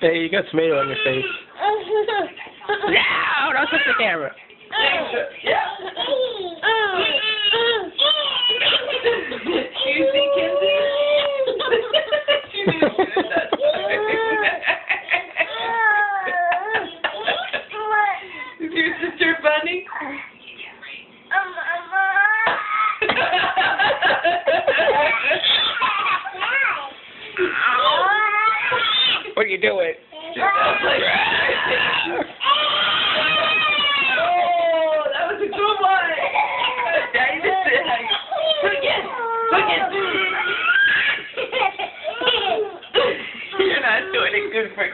Hey, you got tomato on your face. No, don't touch the camera. You see, Kenzie? She did good that time. Is your sister funny? What are you doing? Oh, that was a good one. Daddy just said, again. You're not doing it good for